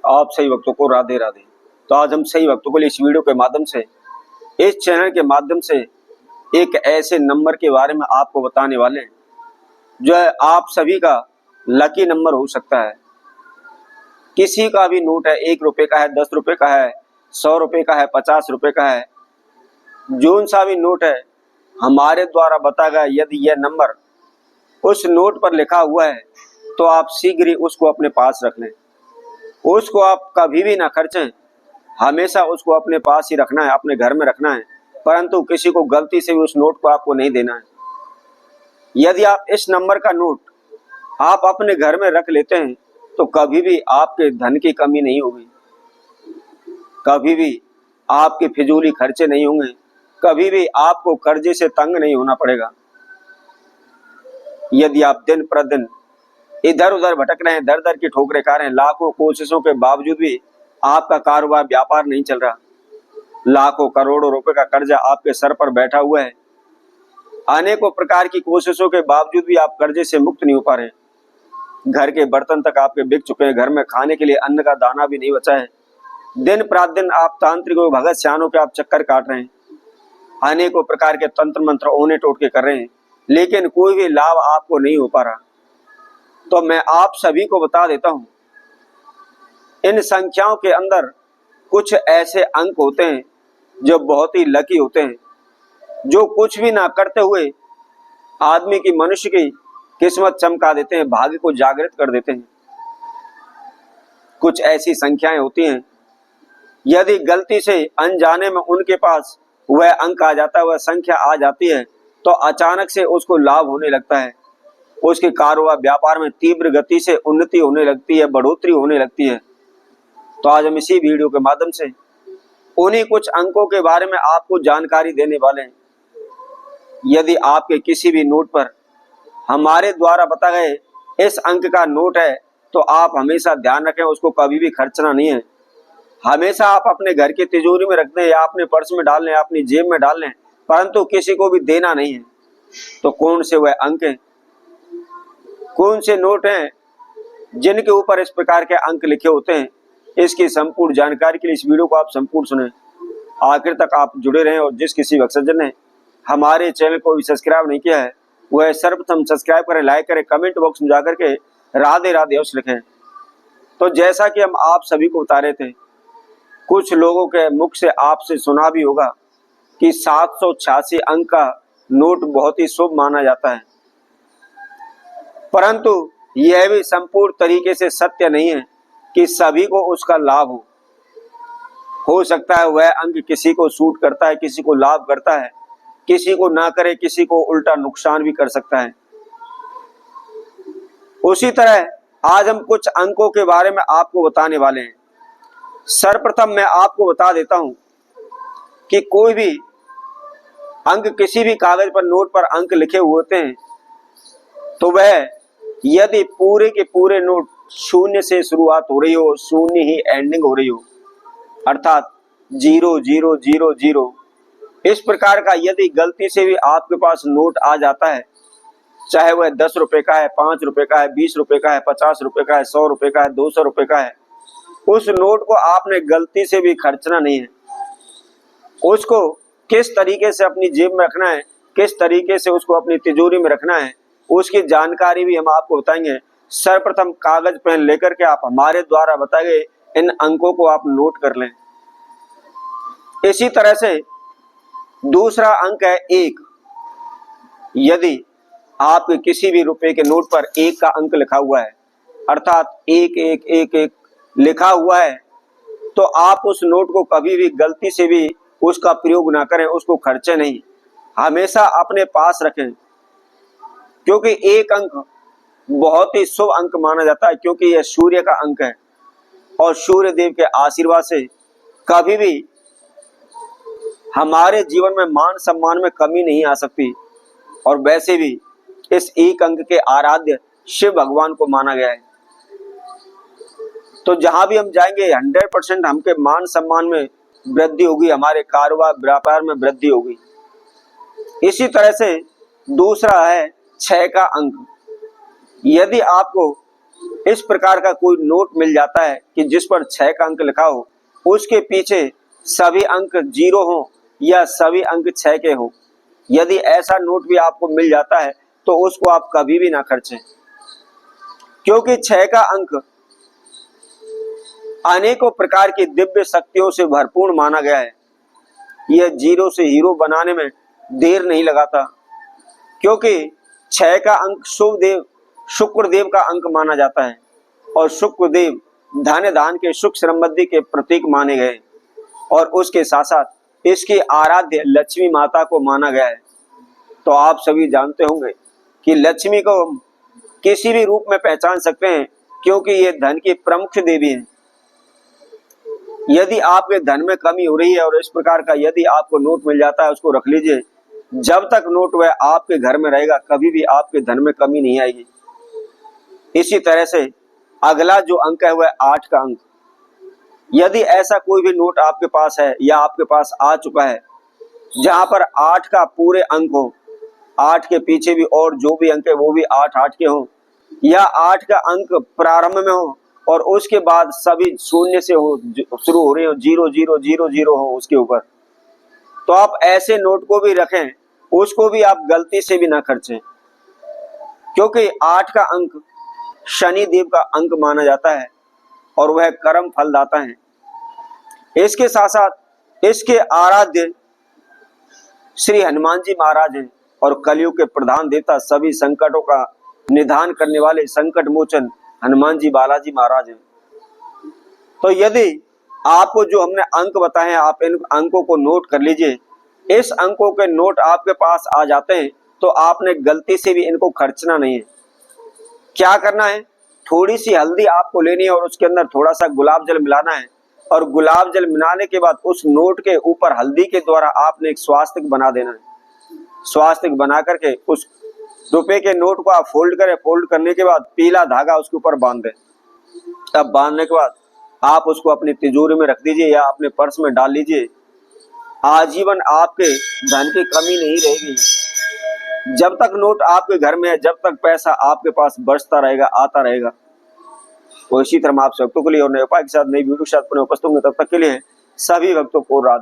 आप सही वक्तों को राधे राधे। तो आज हम सही वक्तों को लिए इस वीडियो के माध्यम से, इस चैनल के माध्यम से एक ऐसे नंबर के बारे में आपको बताने वाले हैं जो है आप सभी का लकी नंबर हो सकता है। किसी का भी नोट है, 1 रुपए का है, 10 रुपए का है, 100 रुपए का है, 50 रुपए का है, जोन सा भी नोट है, हमारे द्वारा बताया गया यदि यह नंबर उस नोट पर लिखा हुआ है तो आप शीघ्र ही उसको अपने पास रख लें। उसको आप कभी भी ना खर्चें, हमेशा उसको अपने पास ही रखना है, अपने घर में रखना है, परंतु किसी को गलती से भी उस नोट को आपको नहीं देना है। यदि आप इस नंबर का नोट आप अपने घर में रख लेते हैं तो कभी भी आपके धन की कमी नहीं होगी, कभी भी आपके फिजूली खर्चे नहीं होंगे, कभी भी आपको कर्जे से तंग नहीं होना पड़ेगा। यदि आप दिन प्रतिदिन इधर उधर भटक रहे हैं, दर दर की ठोकरें खा रहे हैं, लाखों कोशिशों के बावजूद भी आपका कारोबार व्यापार नहीं चल रहा, लाखों करोड़ों रुपए का कर्जा आपके सर पर बैठा हुआ है, अनेकों प्रकार की कोशिशों के बावजूद भी आप कर्जे से मुक्त नहीं हो पा रहे, घर के बर्तन तक आपके बिक चुके हैं, घर में खाने के लिए अन्न का दाना भी नहीं बचा है, दिन प्रतिदिन आप तांत्रिकों भगत सियानों के आप चक्कर काट रहे हैं, अनेकों प्रकार के तंत्र मंत्र ओने टोटके कर रहे हैं, लेकिन कोई भी लाभ आपको नहीं हो पा रहा। तो मैं आप सभी को बता देता हूं, इन संख्याओं के अंदर कुछ ऐसे अंक होते हैं जो बहुत ही लकी होते हैं, जो कुछ भी ना करते हुए आदमी की, मनुष्य की किस्मत चमका देते हैं, भाग्य को जागृत कर देते हैं। कुछ ऐसी संख्याएं होती हैं, यदि गलती से अनजाने में उनके पास वह अंक आ जाता है, वह संख्या आ जाती है, तो अचानक से उसको लाभ होने लगता है, उसके कारोबार व्यापार में तीव्र गति से उन्नति होने लगती है, बढ़ोतरी होने लगती है। तो आज हम इसी वीडियो के माध्यम से उन्हीं कुछ अंकों के बारे में आपको जानकारी देने वाले हैं। यदि आपके किसी भी नोट पर हमारे द्वारा बताए गए इस अंक का नोट है तो आप हमेशा ध्यान रखें, उसको कभी भी खर्चना नहीं है, हमेशा आप अपने घर की तिजोरी में रख दें या अपने पर्स में डाल लें, अपनी जेब में डाल लें, परंतु किसी को भी देना नहीं है। तो कौन से वह अंक हैं, कौन से नोट हैं जिनके ऊपर इस प्रकार के अंक लिखे होते हैं, इसकी संपूर्ण जानकारी के लिए इस वीडियो को आप संपूर्ण सुने, आखिर तक आप जुड़े रहें। और जिस किसी वत्सजन ने हमारे चैनल को भी सब्सक्राइब नहीं किया है वह सर्वप्रथम सब्सक्राइब करें, लाइक करें, कमेंट बॉक्स में जाकर के राधे राधे अवश्य लिखें। तो जैसा कि हम आप सभी को बता रहे थे, कुछ लोगों के मुख से आपसे सुना भी होगा कि 786 अंक का नोट बहुत ही शुभ माना जाता है, परंतु यह भी संपूर्ण तरीके से सत्य नहीं है कि सभी को उसका लाभ हो सकता है वह अंक किसी को सूट करता है, किसी को लाभ करता है, किसी को ना करे, किसी को उल्टा नुकसान भी कर सकता है। उसी तरह आज हम कुछ अंकों के बारे में आपको बताने वाले हैं। सर्वप्रथम मैं आपको बता देता हूं कि कोई भी अंक, किसी भी कागज पर, नोट पर अंक लिखे हुए होते हैं तो वह यदि पूरे के पूरे नोट शून्य से शुरुआत हो रही हो, शून्य ही एंडिंग हो रही हो, अर्थात 0000, इस प्रकार का यदि गलती से भी आपके पास नोट आ जाता है, चाहे वह 10 रुपए का है, 5 रुपए का है, 20 रुपए का है, 50 रुपए का है, 100 रुपए का है, 200 रुपए का है, उस नोट को आपने गलती से भी खर्चना नहीं है। उसको किस तरीके से अपनी जेब में रखना है, किस तरीके से उसको अपनी तिजोरी में रखना है, उसकी जानकारी भी हम आपको बताएंगे। सर्वप्रथम कागज पेन लेकर के आप हमारे द्वारा बताए गए इन अंकों को आप नोट कर लें। इसी तरह से दूसरा अंक है 1। यदि आपके किसी भी रुपए के नोट पर 1 का अंक लिखा हुआ है, अर्थात 1111 लिखा हुआ है, तो आप उस नोट को कभी भी गलती से भी उसका प्रयोग ना करें, उसको खर्चे नहीं, हमेशा अपने पास रखें, क्योंकि 1 अंक बहुत ही शुभ अंक माना जाता है, क्योंकि यह सूर्य का अंक है और सूर्य देव के आशीर्वाद से कभी भी हमारे जीवन में मान सम्मान में कमी नहीं आ सकती। और वैसे भी इस 1 अंक के आराध्य शिव भगवान को माना गया है, तो जहां भी हम जाएंगे 100% हमके मान सम्मान में वृद्धि होगी, हमारे कारोबार व्यापार में वृद्धि होगी। इसी तरह से दूसरा है 6 का अंक। यदि आपको इस प्रकार का कोई नोट मिल जाता है कि जिस पर 6 का अंक लिखा हो, उसके पीछे सभी अंक 0 हो या सभी अंक 6 के हो, यदि ऐसा नोट भी आपको मिल जाता है तो उसको आप कभी भी ना खर्चें, क्योंकि 6 का अंक अनेकों प्रकार की दिव्य शक्तियों से भरपूर माना गया है। यह 0 से हीरो बनाने में देर नहीं लगाता, क्योंकि 6 का अंक शुक्रदेव का अंक माना जाता है और शुक्रदेव धन दान के सुख समृद्धि के प्रतीक माने गए और उसके साथ साथ इसकी आराध्य लक्ष्मी माता को माना गया है। तो आप सभी जानते होंगे कि लक्ष्मी को हम किसी भी रूप में पहचान सकते हैं, क्योंकि ये धन की प्रमुख देवी है। यदि आपके धन में कमी हो रही है और इस प्रकार का यदि आपको नोट मिल जाता है, उसको रख लीजिए। जब तक नोट वह आपके घर में रहेगा, कभी भी आपके धन में कमी नहीं आएगी। इसी तरह से अगला जो अंक है वह 8 का अंक। यदि ऐसा कोई भी नोट आपके पास है या आपके पास आ चुका है जहां पर 8 का पूरे अंक हो, 8 के पीछे भी और जो भी अंक है वो भी 8 के हो, या 8 का अंक प्रारंभ में हो और उसके बाद सभी शून्य से हो शुरू हो रहे हो, 0 हो उसके ऊपर, तो आप ऐसे नोट को भी रखें, उसको भी आप गलती से भी ना खर्चें, क्योंकि 8 का अंक शनि देव का अंक माना जाता है और वह कर्म फल दाता है। इसके साथ साथ इसके आराध्य श्री हनुमान जी महाराज हैं और कलयुग के प्रधान देवता, सभी संकटों का निदान करने वाले संकट मोचन हनुमान जी बालाजी महाराज हैं। तो यदि आपको जो हमने अंक बताए हैं, आप इन अंकों को नोट कर लीजिए। इस अंकों के नोट आपके पास आ जाते हैं तो आपने गलती से भी इनको खर्चना नहीं है। क्या करना है, थोड़ी सी हल्दी आपको लेनी है और उसके अंदर थोड़ा सा गुलाब जल मिलाना है और गुलाब जल मिलाने के बाद उस नोट के ऊपर हल्दी के द्वारा आपने एक स्वास्तिक बना देना है। स्वास्तिक बना करके उस रुपए के नोट को आप फोल्ड करें, फोल्ड करने के बाद पीला धागा उसके ऊपर बांध दें। तब बांधने के बाद आप उसको अपनी तिजोरी में रख दीजिए या अपने पर्स में डाल लीजिए। आजीवन आपके धन की कमी नहीं रहेगी। जब तक नोट आपके घर में है, जब तक पैसा आपके पास बरसता रहेगा, आता रहेगा। तो इसी तरह आप भक्तों के लिए और नए उपाय के साथ नई वीडियो के साथ पुनः उपस्थित होंगे। तब तक के लिए सभी भक्तों को राधे।